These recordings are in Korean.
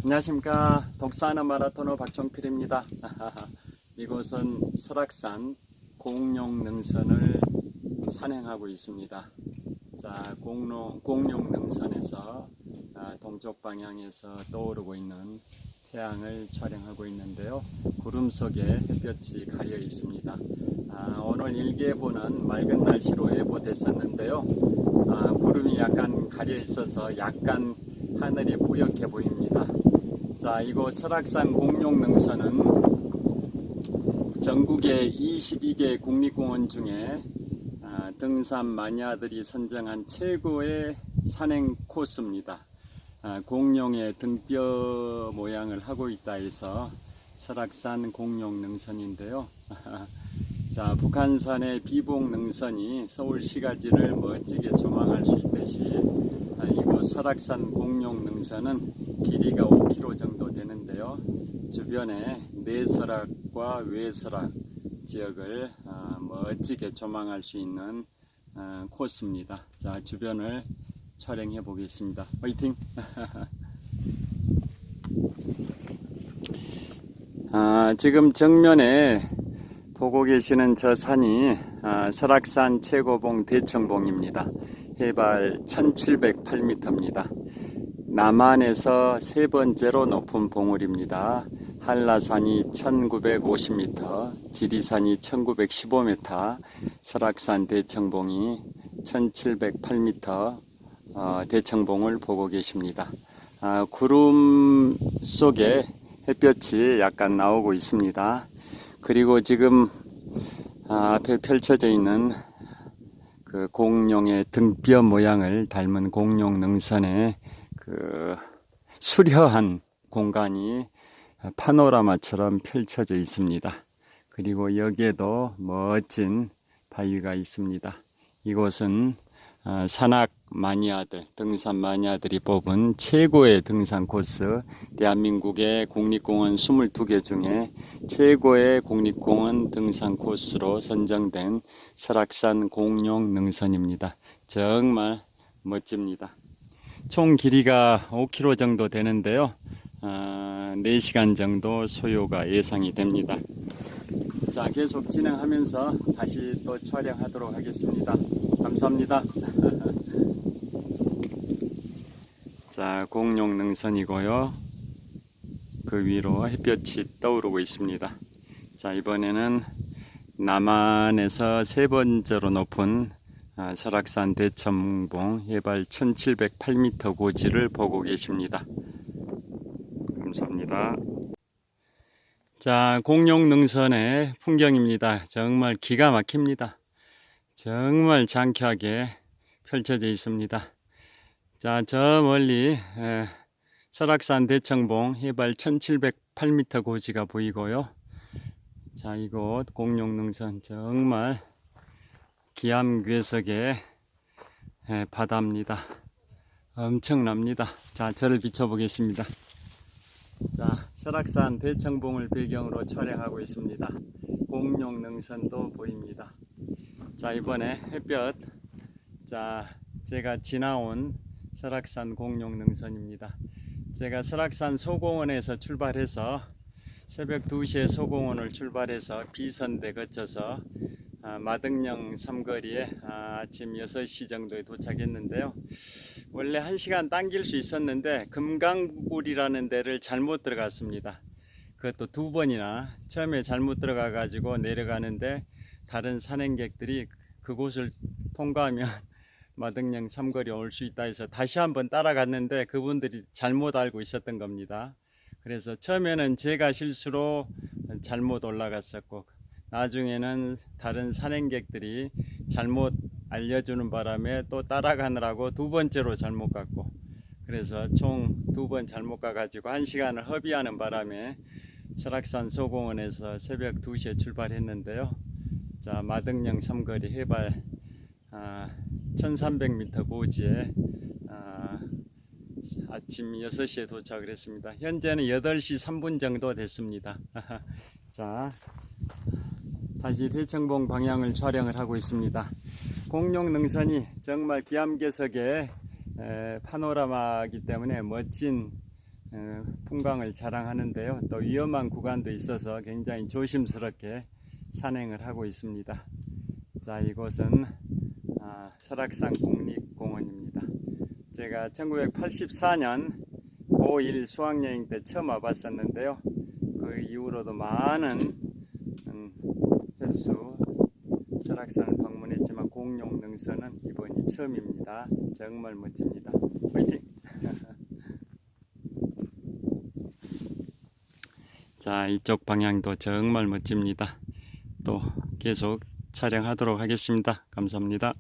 안녕하십니까. 독사하는 마라토너 박종필입니다. 이곳은 설악산 공룡능선을 산행하고 있습니다. 자, 공룡능선에서 동쪽 방향에서 떠오르고 있는 태양을 촬영하고 있는데요. 구름 속에 햇볕이 가려 있습니다. 오늘 일기예보는 맑은 날씨로 예보됐었는데요. 구름이 약간 가려 있어서 약간 하늘이 뿌옇게 보입니다. 자, 이곳 설악산 공룡능선은 전국의 22개 국립공원 중에 등산 마니아들이 선정한 최고의 산행 코스입니다. 공룡의 등뼈 모양을 하고 있다 해서 설악산 공룡능선인데요. 자, 북한산의 비봉능선이 서울시가지를 멋지게 조망할 수 있듯이 이곳 설악산 공룡능선은 길이가 5km 정도 되는데요. 주변에 내설악과 외설악 지역을 멋지게 조망할 수 있는 코스입니다. 자, 주변을 촬영해 보겠습니다. 화이팅! 지금 정면에 보고 계시는 저 산이 설악산 최고봉 대청봉입니다. 해발 1708m입니다. 남한에서 세 번째로 높은 봉우리입니다. 한라산이 1950m, 지리산이 1915m, 설악산 대청봉이 1708m 대청봉을 보고 계십니다. 구름 속에 햇볕이 약간 나오고 있습니다. 그리고 지금 앞에 펼쳐져 있는 그 공룡의 등뼈 모양을 닮은 공룡능선의 그 수려한 공간이 파노라마처럼 펼쳐져 있습니다. 그리고 여기에도 멋진 바위가 있습니다. 이곳은 산악 마니아들, 등산 마니아들이 뽑은 최고의 등산 코스, 대한민국의 국립공원 22개 중에 최고의 국립공원 등산 코스로 선정된 설악산 공룡능선입니다. 정말 멋집니다. 총 길이가 5km 정도 되는데요. 4시간 정도 소요가 예상이 됩니다. 자, 계속 진행하면서 다시 또 촬영하도록 하겠습니다. 감사합니다. 자, 공룡능선이고요. 그 위로 햇볕이 떠오르고 있습니다. 자, 이번에는 남한에서 세 번째로 높은 설악산 대청봉 해발 1708m 고지를 보고 계십니다. 감사합니다. 자, 공룡능선의 풍경입니다. 정말 기가 막힙니다. 정말 장쾌하게 펼쳐져 있습니다. 자, 저 멀리 설악산 대청봉 해발 1708m 고지가 보이고요. 자, 이곳 공룡능선 정말 기암괴석의 바다입니다. 엄청납니다. 자, 저를 비춰보겠습니다. 자, 설악산 대청봉을 배경으로 촬영하고 있습니다. 공룡능선도 보입니다. 자, 이번에 햇볕, 자, 제가 지나온 설악산 공룡능선입니다. 제가 설악산 소공원에서 출발해서 새벽 2시에 소공원을 출발해서 비선대 거쳐서 마등령 삼거리에 아침 6시 정도에 도착했는데요. 원래 1시간 당길 수 있었는데 금강굴이라는 데를 잘못 들어갔습니다. 그것도 2번이나 처음에 잘못 들어가 가지고 내려가는데 다른 산행객들이 그곳을 통과하면 마등령 삼거리 올 수 있다 해서 다시 한번 따라갔는데 그분들이 잘못 알고 있었던 겁니다. 그래서 처음에는 제가 실수로 잘못 올라갔었고 나중에는 다른 산행객들이 잘못 알려주는 바람에 또 따라가느라고 2번째로 잘못 갔고, 그래서 총 2번 잘못 가가지고 1시간을 허비하는 바람에 설악산 소공원에서 새벽 2시에 출발했는데요. 자, 마등령 삼거리 해발 1300m 고지에 아침 6시에 도착을 했습니다. 현재는 8시 3분 정도 됐습니다. 자, 다시 대청봉 방향을 촬영을 하고 있습니다. 공룡능선이 정말 기암괴석의 파노라마이기 때문에 멋진 풍광을 자랑하는데요. 또 위험한 구간도 있어서 굉장히 조심스럽게 산행을 하고 있습니다. 자, 이곳은 설악산 국립공원입니다. 제가 1984년 고1 수학여행 때 처음 와봤었는데요. 그 이후로도 많은 횟수 설악산을 방문했지만 공룡능선은 이번이 처음입니다. 정말 멋집니다. 화이팅! 자, 이쪽 방향도 정말 멋집니다. 또 계속 촬영하도록 하겠습니다. 감사합니다.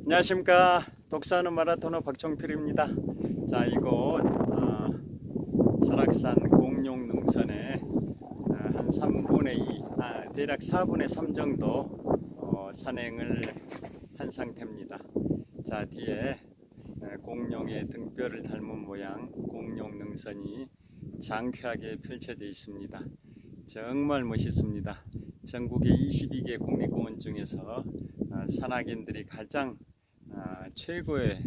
안녕하십니까. 독서하는 마라토너 박종필입니다. 자, 이곳 설악산 공룡능선에 한 3분의 2, 대략 4분의 3 정도 산행을 한 상태입니다. 자, 뒤에 공룡의 등뼈를 닮은 모양 공룡능선이 장쾌하게 펼쳐져 있습니다. 정말 멋있습니다. 전국의 22개 국립공원 중에서 산악인들이 가장 최고의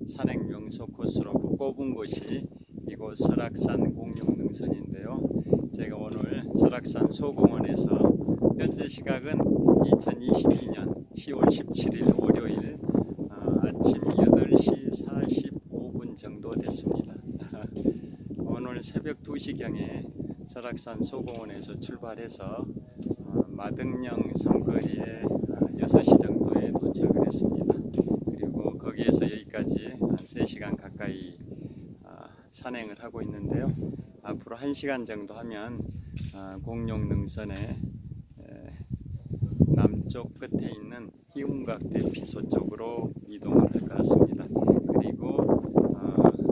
산행 명소 코스로 꼽은 곳이 이곳 설악산 공룡능선인데요. 제가 오늘 설악산 소공원에서 현재 시각은 2022년 10월 17일 월요일 아침 8시 45분 정도 됐습니다. 오늘 새벽 2시경에 설악산 소공원에서 출발해서 마등령 삼거리에 6시 정도에 도착을 했습니다. 그리고 거기에서 여기까지 한 3시간 가까이 산행을 하고 있는데요. 앞으로 1시간 정도 하면 공룡능선의 남쪽 끝에 있는 희운각 대피소 쪽으로 이동을 할 것 같습니다. 그리고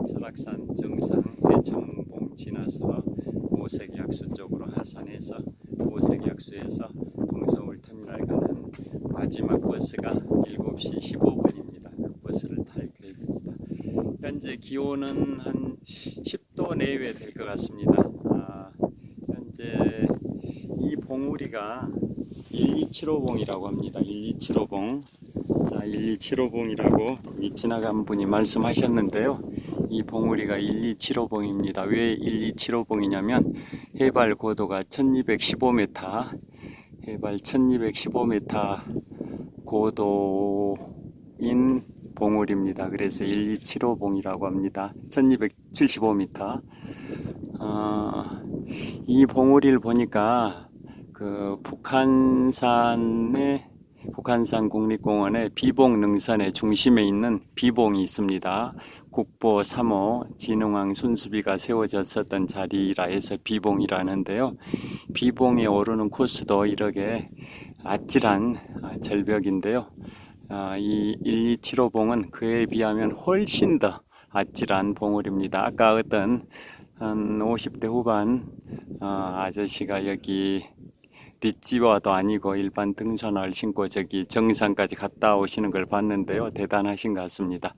설악산 정상 대청봉 지나서 오색약수 쪽으로 하산해서 오색약수에서 동서울 터미널 가는 마지막 버스가 7시 15분입니다. 그 버스를 탈 계획입니다. 현재 기온은 한 10도 내외 될 것 같습니다. 현재 이 봉우리가 1275봉이라고 합니다. 1275봉. 자, 1275봉이라고 여기 지나간 분이 말씀하셨는데요. 이 봉우리가 1275봉입니다. 왜 1275봉이냐면 해발 고도가 1215m, 해발 1215m 고도인 봉우리입니다. 그래서 1275봉이라고 합니다. 1275m. 이 봉우리를 보니까 그 북한산 국립공원의 비봉능선의 중심에 있는 비봉이 있습니다. 국보 3호 진흥왕 순수비가 세워졌었던 자리라 해서 비봉이라는데요. 비봉에 오르는 코스도 이렇게 아찔한 절벽인데요. 이 1275봉은 그에 비하면 훨씬 더 아찔한 봉우리입니다. 아까 어떤 한 50대 후반 아저씨가 여기 리찌와도 아니고 일반 등산화를 신고 저기 정상까지 갔다 오시는 걸 봤는데요. 대단하신 것 같습니다.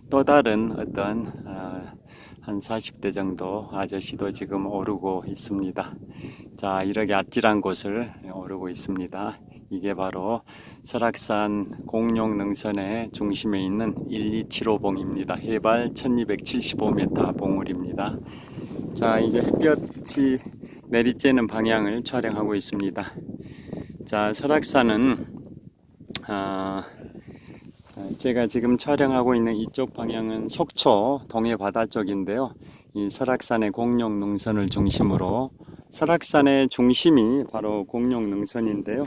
또 다른 어떤 한 40대 정도 아저씨도 지금 오르고 있습니다. 자, 이렇게 아찔한 곳을 오르고 있습니다. 이게 바로 설악산 공룡능선의 중심에 있는 1275봉입니다. 해발 1275m 봉우리입니다. 자, 이제 햇볕이 내리쬐는 방향을 촬영하고 있습니다. 자, 설악산은 제가 지금 촬영하고 있는 이쪽 방향은 속초 동해바다 쪽인데요. 이 설악산의 공룡능선을 중심으로 설악산의 중심이 바로 공룡능선인데요.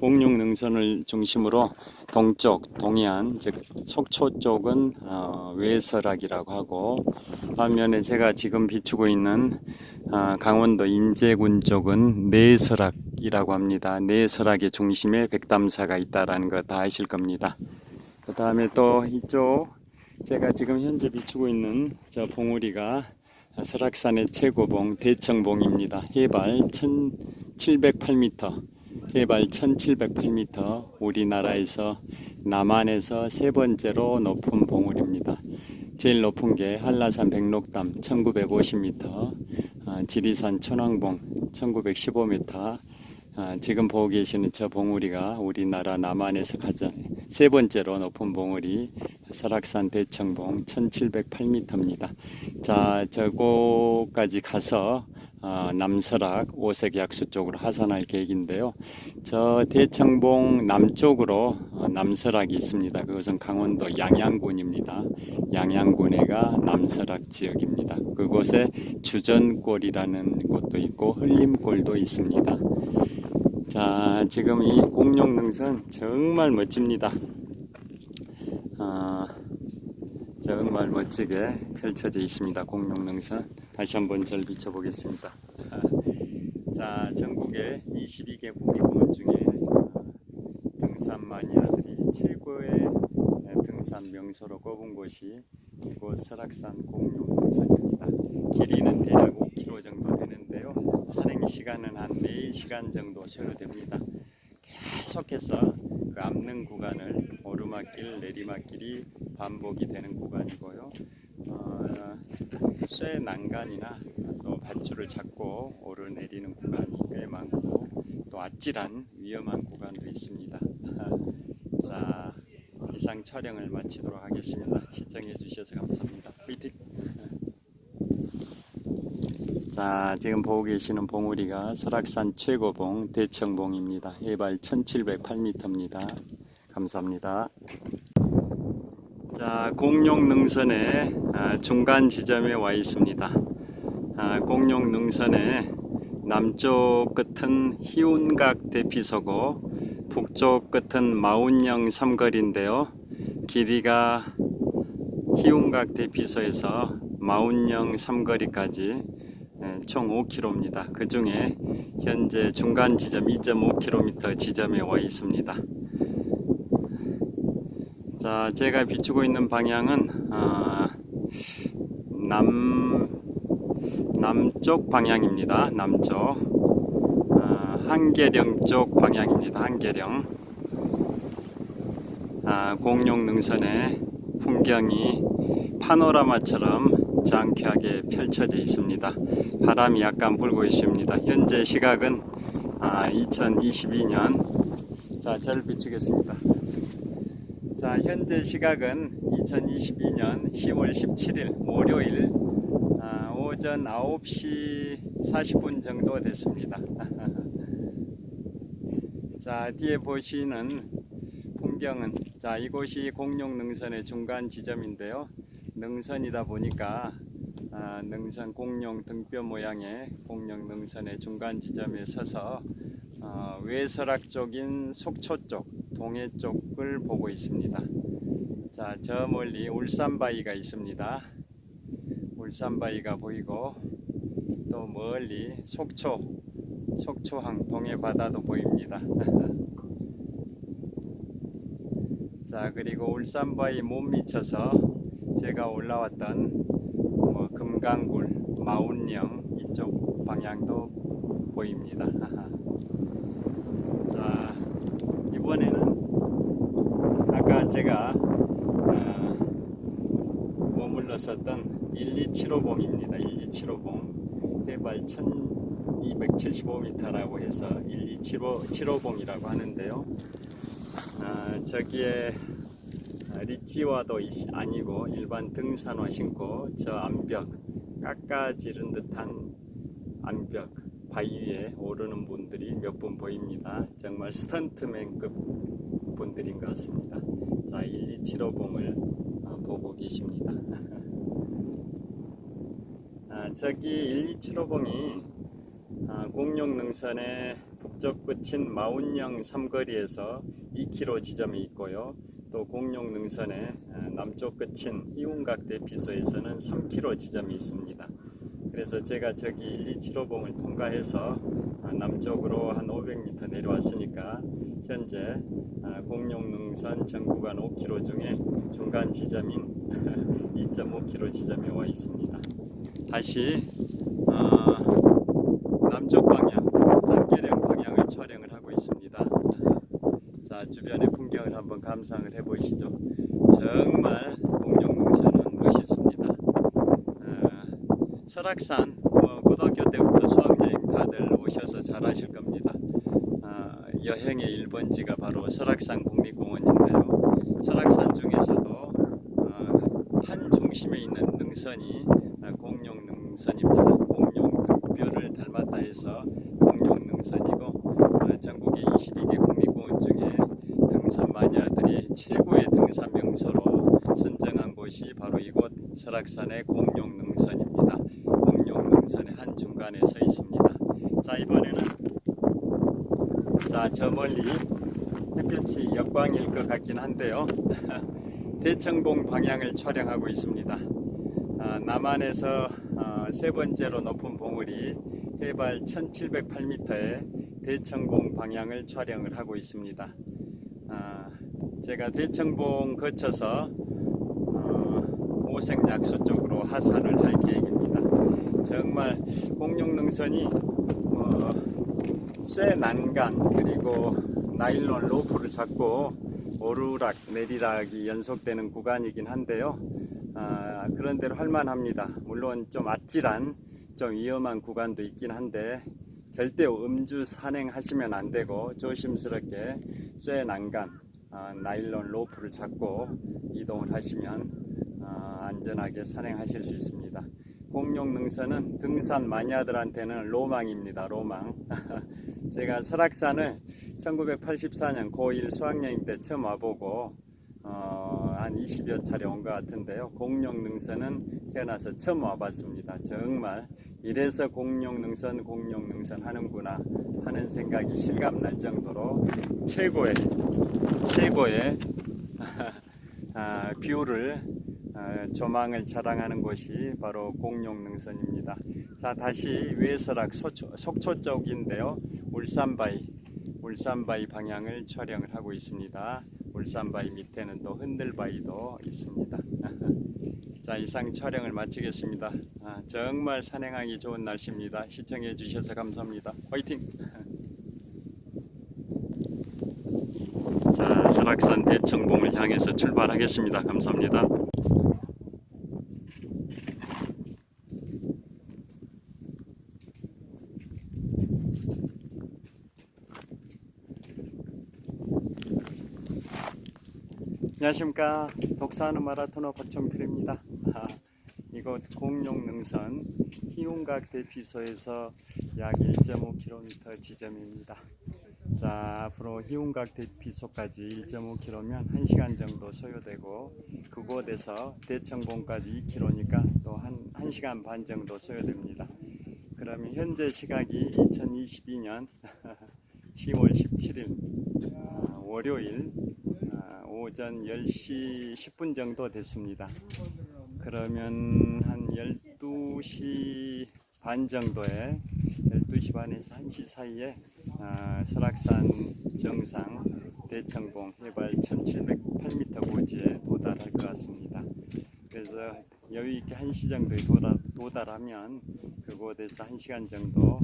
공룡능선을 중심으로 동쪽, 동해안, 즉 속초 쪽은 외설악이라고 하고, 반면에 제가 지금 비추고 있는 강원도 인제군 쪽은 내설악이라고 합니다. 내설악의 중심에 백담사가 있다라는 거 다 아실 겁니다. 그 다음에 또 이쪽 제가 지금 현재 비추고 있는 저 봉우리가 설악산의 최고봉 대청봉입니다. 해발 1708m, 해발 1708m, 우리나라에서 남한에서 세 번째로 높은 봉우리입니다. 제일 높은 게 한라산 백록담 1950m, 지리산 천왕봉 1915m, 지금 보고 계시는 저 봉우리가 우리나라 남한에서 가장 세 번째로 높은 봉우리 설악산 대청봉 1708m입니다. 자, 저곳까지 가서 남설악 오색 약수 쪽으로 하산할 계획인데요. 저 대청봉 남쪽으로 남설악이 있습니다. 그것은 강원도 양양군입니다. 양양군에가 남설악 지역입니다. 그곳에 주전골이라는 곳도 있고 흘림골도 있습니다. 자, 지금 이 공룡능선 정말 멋집니다. 정말 멋지게 펼쳐져 있습니다. 공룡능선 다시 한번 절 비춰보겠습니다. 자, 전국에 22개국이 공원 중에 등산 마니아들이 최고의 등산 명소로 꼽은 곳이 이곳 설악산 공룡능선입니다. 길이는 대략 5km 정도 되는데요. 산행 시간은 한 4시간 정도 소요됩니다. 계속해서 그 앞는 구간을 오르막길, 내리막길이 반복이 되는 구간이고요. 쇠 난간이나 또 밧줄을 잡고 오르내리는 구간이 꽤 많고 또 아찔한 위험한 구간도 있습니다. 자, 이상 촬영을 마치도록 하겠습니다. 시청해 주셔서 감사합니다. 화이팅! 자, 지금 보고 계시는 봉우리가 설악산 최고봉 대청봉입니다. 해발 1708m입니다. 감사합니다. 자, 공룡능선의 중간 지점에 와 있습니다. 공룡능선의 남쪽 끝은 희운각 대피소고 북쪽 끝은 마운령 삼거리인데요. 길이가 희운각 대피소에서 마운령 삼거리까지 총 5km입니다. 그 중에 현재 중간 지점 2.5km 지점에 와 있습니다. 자, 제가 비추고 있는 방향은 남쪽 방향입니다. 남쪽 한계령 쪽 방향입니다. 한계령. 공룡능선의 풍경이 파노라마처럼 장쾌하게 펼쳐져 있습니다. 바람이 약간 불고 있습니다. 현재 시각은 2022년 자, 절 비추겠습니다. 자, 현재 시각은 2022년 10월 17일 월요일 오전 9시 40분 정도 됐습니다. 자, 뒤에 보시는 풍경은 자, 이곳이 공룡능선의 중간 지점인데요. 능선이다 보니까 능선 공룡 등뼈 모양의 공룡능선의 중간 지점에 서서 외설악 쪽인 속초 쪽, 동해 쪽을 보고 있습니다. 자, 저 멀리 울산바위가 있습니다. 울산바위가 보이고 또 멀리 속초항 동해 바다도 보입니다. 자, 그리고 울산바위 못 미쳐서 제가 올라왔던 금강굴, 마운령 이쪽 방향도 보입니다. 자, 이번에는 아까 제가 머물렀었던 127호봉입니다. 127호봉 해발 1275m라고 해서 127호봉이라고 하는데요. 저기에 리치와도 아니고 일반 등산화 신고 저 암벽, 깎아지른 듯한 암벽 바위 위에 오르는 분들이 몇 분 보입니다. 정말 스턴트맨급 분들인 것 같습니다. 자, 1275봉을 보고 계십니다. 저기 1275봉이 공룡능선의 북쪽 끝인 마운령 삼거리에서 2km 지점이 있고요. 또 공룡능선의 남쪽 끝인 희운각 대피소에서는 3km 지점이 있습니다. 그래서 제가 저기 1275봉을 통과해서 남쪽으로 한 500m 내려왔으니까 현재 공룡능선 전구간 5km 중에 중간 지점인 2.5km 지점에 와 있습니다. 다시 남쪽 방향, 한계령 방향을 촬영을 하고 있습니다. 자, 주변의 풍경을 한번 감상을 해보시죠. 정말 공룡능선은 멋있습니다. 설악산 고등학교 때부터 수학여행 다들 오셔서 잘 하실 겁니다. 여행의 1번지가 바로 설악산 국립공원인데요. 설악산 중에서도 한 중심에 있는 능선이 공룡 능선입니다. 공룡 등뼈를 닮았다 해서 공룡 능선이고, 전국의 22개 국립공원 중에 등산 마니아들이 최고의 등산 명소로 선정한 곳이 바로 이곳 설악산의 공룡 능선입니다. 공룡 능선의 한 중간에 서 있습니다. 자, 이번에는 저 멀리 햇볕이 역광일 것 같긴 한데요. 대청봉 방향을 촬영하고 있습니다. 남한에서 세 번째로 높은 봉우리 해발 1708m의 대청봉 방향을 촬영을 하고 있습니다. 제가 대청봉 거쳐서 오색약수 쪽으로 하산을 할 계획입니다. 정말 공룡능선이 쇠 난간 그리고 나일론 로프를 잡고 오르락 내리락이 연속되는 구간이긴 한데요. 그런 대로 할만합니다. 물론 좀 아찔한 좀 위험한 구간도 있긴 한데 절대 음주 산행하시면 안 되고 조심스럽게 쇠 난간 나일론 로프를 잡고 이동을 하시면 안전하게 산행하실 수 있습니다. 공룡 능선은 등산 마니아들한테는 로망입니다. 로망. 제가 설악산을 1984년 고1 수학여행 때 처음 와보고 한 20여 차례 온 것 같은데요. 공룡 능선은 태어나서 처음 와봤습니다. 정말 이래서 공룡 능선 하는구나 하는 생각이 실감날 정도로 최고의 뷰를 조망을 자랑하는 곳이 바로 공룡 능선입니다. 자, 다시 외설악 속초 쪽인데요. 울산바위 방향을 촬영을 하고 있습니다. 울산바위 밑에는 또 흔들바위도 있습니다. 자, 이상 촬영을 마치겠습니다. 정말 산행하기 좋은 날씨입니다. 시청해 주셔서 감사합니다. 화이팅! 자, 설악산 대청봉을 향해서 출발하겠습니다. 감사합니다. 안녕하십니까. 독사하는 마라토너 박정필입니다. 이곳 공룡능선 희운각 대피소에서 약 1.5km 지점입니다. 자, 앞으로 희운각 대피소까지 1.5km면 1시간 정도 소요되고, 그곳에서 대청봉까지 2km니까 또 1시간 반 정도 소요됩니다. 그러면 현재 시각이 2022년 10월 17일 월요일 오전 10시 10분 정도 됐습니다. 그러면 한 12시 반 정도에 12시 반에서 1시 사이에 설악산 정상 대청봉 해발 1708m 고지에 도달할 것 같습니다. 그래서 여유있게 1시 정도에 도달하면 그곳에서 1시간 정도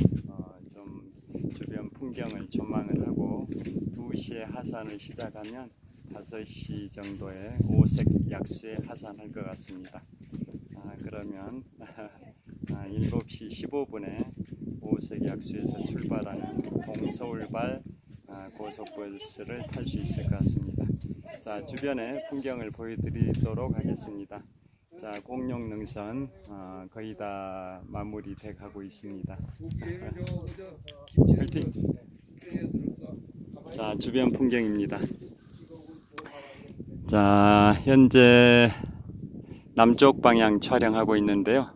좀 주변 풍경을 조망을 하고 2시에 하산을 시작하면 5시 정도에 오색 약수에 하산할 것 같습니다. 그러면 7시 15분에 오색 약수에서 출발하는 동서울발 고속버스를 탈 수 있을 것 같습니다. 자, 주변의 풍경을 보여드리도록 하겠습니다. 자, 공룡능선 거의 다 마무리돼 가고 있습니다. 화이팅! 자, 주변 풍경입니다. 자, 현재 남쪽 방향 촬영하고 있는데요.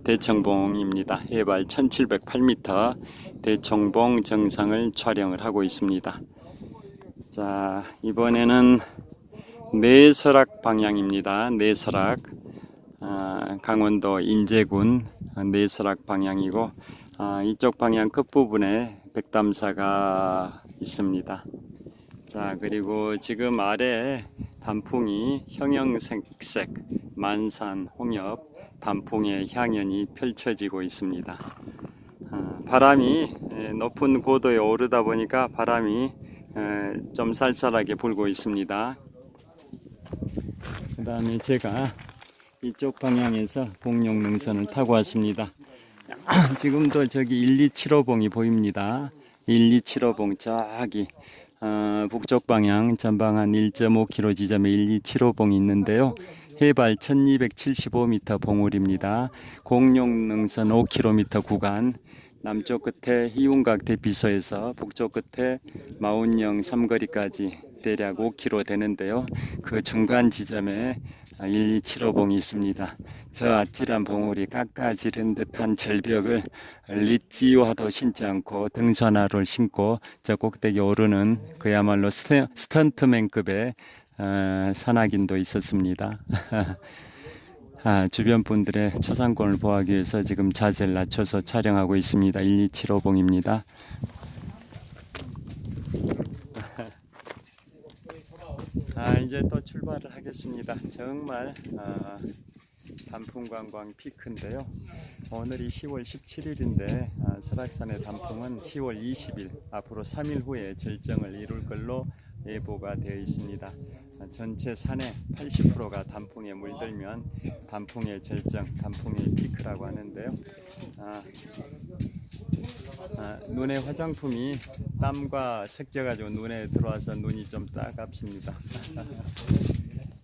대청봉입니다. 해발 1708m 대청봉 정상을 촬영을 하고 있습니다. 자, 이번에는 내설악 방향입니다. 내설악, 강원도 인제군 내설악 방향이고, 이쪽 방향 끝부분에 백담사가 있습니다. 자, 그리고 지금 아래에 단풍이 형형색색 만산 홍엽 단풍의 향연이 펼쳐지고 있습니다. 바람이 높은 고도에 오르다 보니까 바람이 좀 쌀쌀하게 불고 있습니다. 그 다음에 제가 이쪽 방향에서 공룡능선을 타고 왔습니다. 지금도 저기 1275봉이 보입니다. 1275봉 저기 북쪽 방향 전방 한 1.5km 지점에 1275봉이 있는데요. 해발 1275m 봉우리입니다. 공룡능선 5km 구간, 남쪽 끝에 희운각 대피소에서 북쪽 끝에 마운령 삼거리까지 대략 5km 되는데요. 그 중간 지점에 1275봉이 있습니다. 저 아찔한 봉우리 깎아지른 듯한 절벽을 리찌와도 신지 않고 등산화를 신고 저 꼭대기 오르는 그야말로 스턴트맨급의 산악인도 있었습니다. 주변 분들의 초상권을 보호하기 위해서 지금 자세를 낮춰서 촬영하고 있습니다. 1275봉입니다. 이제 또 출발을 하겠습니다. 정말 단풍 관광 피크인데요. 오늘이 10월 17일인데 설악산의 단풍은 10월 20일 앞으로 3일 후에 절정을 이룰 걸로 예보가 되어 있습니다. 전체 산의 80%가 단풍에 물들면 단풍의 절정, 단풍의 피크라고 하는데요. 눈에 화장품이 땀과 섞여가지고 눈에 들어와서 눈이 좀 따갑습니다.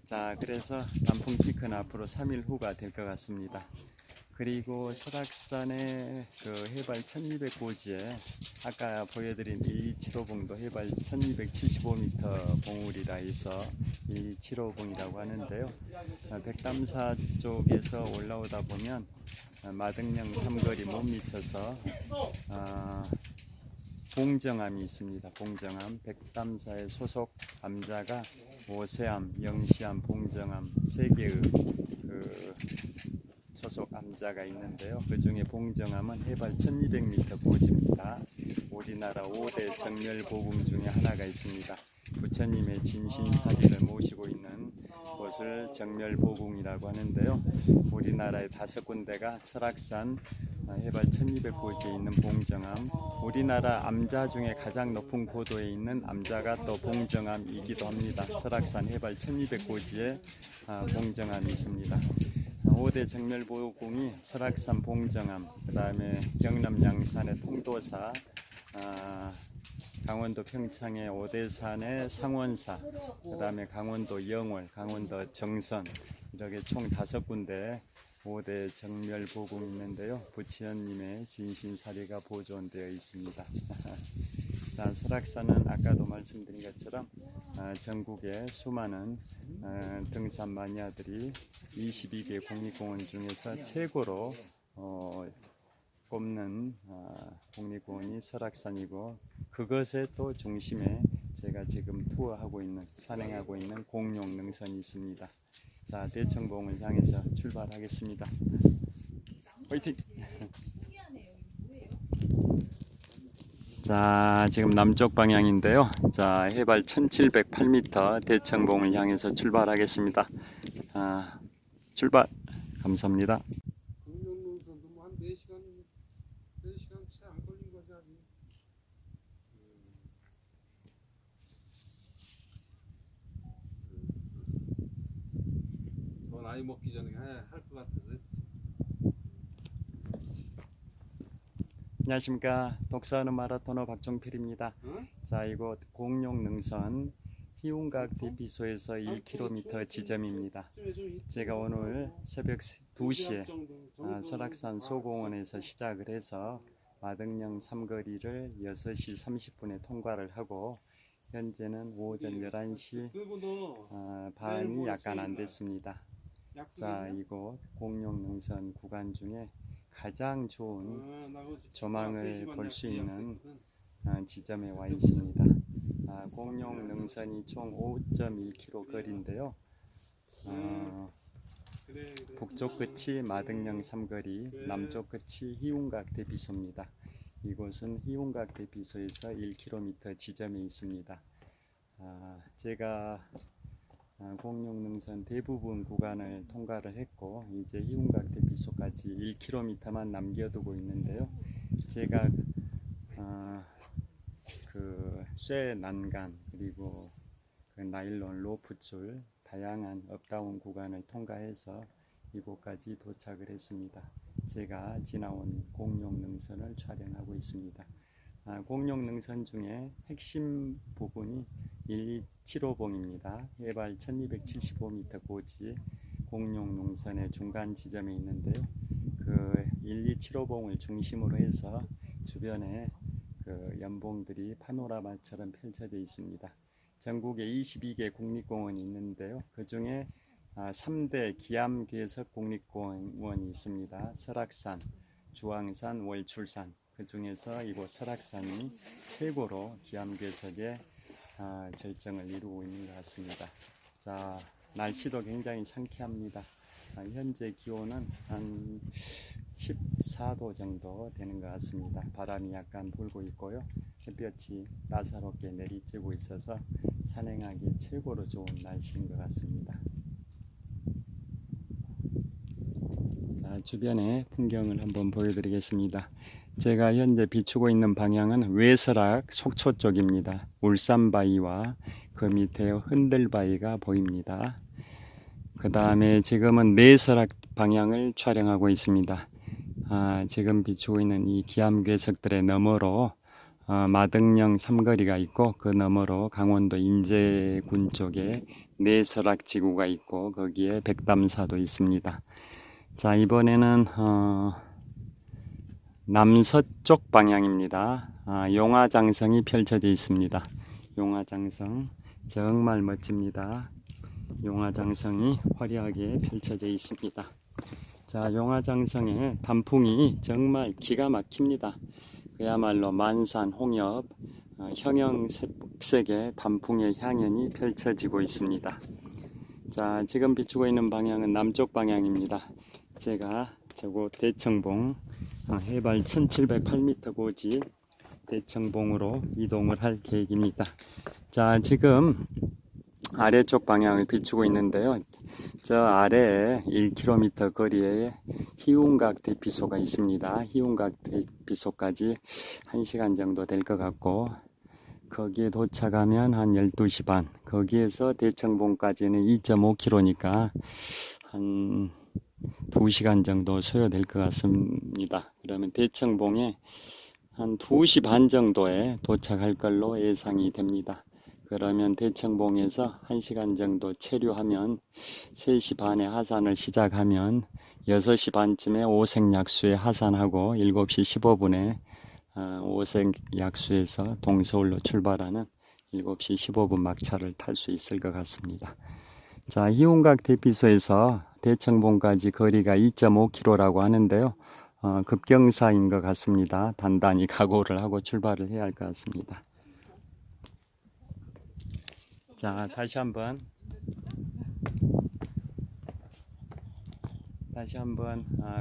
자, 그래서 단풍 피크는 앞으로 3일 후가 될 것 같습니다. 그리고 설악산의 그 해발 1200고지에 아까 보여드린 1275봉도 해발 1275m 봉우리라 해서 1275봉이라고 하는데요. 백담사 쪽에서 올라오다 보면 마등령 삼거리 못 미쳐서 봉정암이 있습니다. 봉정암, 백담사의 소속 암자가 오세암, 영시암, 봉정암 세 개의 그 소속 암자가 있는데요. 그 중에 봉정암은 해발 1200m 고지입니다. 우리나라 5대 정멸보궁 중에 하나가 있습니다. 부처님의 진신사리를 모시고 있는 곳을 정멸보궁이라고 하는데요. 우리나라의 5군데가 설악산 해발 1200고지에 있는 봉정암, 우리나라 암자 중에 가장 높은 고도에 있는 암자가 또 봉정암이기도 합니다. 설악산 해발 1200고지에 봉정암이 있습니다. 5대 정멸보궁이 설악산 봉정암, 그 다음에 경남 양산의 통도사, 강원도 평창의 오대산의 상원사, 그 다음에 강원도 영월, 강원도 정선, 이렇게 총 5군데 5대 정멸보궁이 있는데요. 부처님의 진신사리가 보존되어 있습니다. 자, 설악산은 아까도 말씀드린 것처럼 전국의 수많은 등산 마니아들이 22개 국립공원 중에서 최고로 꼽는 국립공원이 설악산이고, 그것의 또 중심에 제가 지금 투어하고 있는, 산행하고 있는 공룡능선이 있습니다. 자, 대청봉을 향해서 출발하겠습니다. 화이팅! 자, 지금 남쪽 방향인데요. 자, 해발 1708m 대청봉을 향해서 출발하겠습니다. 출발! 감사합니다. 공룡능선도 뭐한 4시간 채 안 걸린 거지 아직. 더 나이 먹기 전에 할 것 같아서 했지. 안녕하십니까. 독서하는 마라토너 박종필입니다. 응? 자, 이곳 공룡능선 희운각 대피소에서 1km 지점입니다. 제가 오늘 새벽 2시에 설악산 소공원에서 시작을 해서 마등령 삼거리를 6시 30분에 통과를 하고, 현재는 오전 11시 반이 약간 안 됐습니다. 자, 이곳 공룡능선 구간 중에 가장 좋은 조망을 볼 수 있는 지점에 와 있습니다. 공룡능선이 총 5.1km 거리인데요. 북쪽 끝이 마등령 삼거리, 남쪽 끝이 희운각 대피소입니다. 이곳은 희운각 대피소에서 1km 지점에 있습니다. 제가 공룡능선 대부분 구간을 통과를 했고, 이제 희운각 대피소까지 1km만 남겨두고 있는데요. 제가 그 쇠 난간, 그리고 그 나일론 로프줄, 다양한 업다운 구간을 통과해서 이곳까지 도착을 했습니다. 제가 지나온 공룡능선을 촬영하고 있습니다. 공룡 능선 중에 핵심 부분이 1275봉입니다. 해발 1275m 고지 공룡 능선의 중간 지점에 있는데요. 그 1275봉을 중심으로 해서 주변에 그 연봉들이 파노라마처럼 펼쳐져 있습니다. 전국에 22개 국립공원이 있는데요. 그 중에 3대 기암괴석 국립공원이 있습니다. 설악산, 주황산, 월출산. 그 중에서 이곳 설악산이 최고로 기암괴석의 절정을 이루고 있는 것 같습니다. 자, 날씨도 굉장히 상쾌합니다. 현재 기온은 한 14도 정도 되는 것 같습니다. 바람이 약간 불고 있고요. 햇볕이 따사롭게 내리쬐고 있어서 산행하기 최고로 좋은 날씨인 것 같습니다. 자, 주변의 풍경을 한번 보여드리겠습니다. 제가 현재 비추고 있는 방향은 외설악 속초 쪽입니다. 울산바위와 그 밑에 흔들바위가 보입니다. 그 다음에 지금은 내설악 방향을 촬영하고 있습니다. 지금 비추고 있는 이 기암괴석들의 너머로 마등령 삼거리가 있고, 그 너머로 강원도 인제군 쪽에 내설악 지구가 있고, 거기에 백담사도 있습니다. 자, 이번에는 남서쪽 방향입니다. 용화장성이 펼쳐져 있습니다. 용화장성 정말 멋집니다. 용화장성이 화려하게 펼쳐져 있습니다. 자, 용화장성의 단풍이 정말 기가 막힙니다. 그야말로 만산 홍엽 형형색색의 단풍의 향연이 펼쳐지고 있습니다. 자, 지금 비추고 있는 방향은 남쪽 방향입니다. 제가 저곳 대청봉 해발 1708m 고지 대청봉으로 이동을 할 계획입니다. 자, 지금 아래쪽 방향을 비추고 있는데요. 저 아래에 1km 거리에 희운각 대피소가 있습니다. 희운각 대피소까지 1시간 정도 될 것 같고, 거기에 도착하면 한 12시 반, 거기에서 대청봉까지는 2.5km니까 한 2시간 정도 소요될 것 같습니다. 그러면 대청봉에 한 2시 반 정도에 도착할 걸로 예상이 됩니다. 그러면 대청봉에서 1시간 정도 체류하면 3시 반에 하산을 시작하면 6시 반쯤에 오색약수에 하산하고 7시 15분에 오색약수에서 동서울로 출발하는 7시 15분 막차를 탈 수 있을 것 같습니다. 자, 희운각 대피소에서 대청봉까지 거리가 2.5km라고 하는데요. 급경사인 것 같습니다. 단단히 각오를 하고 출발을 해야 할 것 같습니다. 자, 다시 한번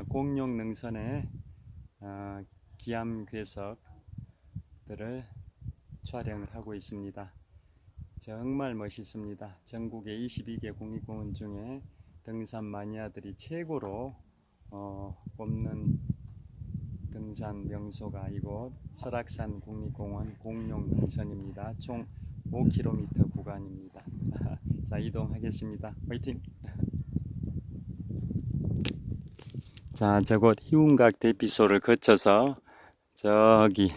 공룡 능선의 기암괴석들을 촬영을 하고 있습니다. 정말 멋있습니다. 전국의 22개 국립공원 중에 등산 마니아들이 최고로 꼽는 등산 명소가 이곳 설악산 국립공원 공룡 능선입니다. 총 5km 구간입니다. 자, 이동하겠습니다. 화이팅! 자, 저곳 희운각 대피소를 거쳐서 저기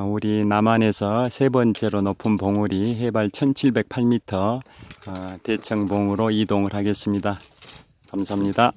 우리 남한에서 세 번째로 높은 봉우리 해발 1708m 대청봉으로 이동을 하겠습니다. 감사합니다.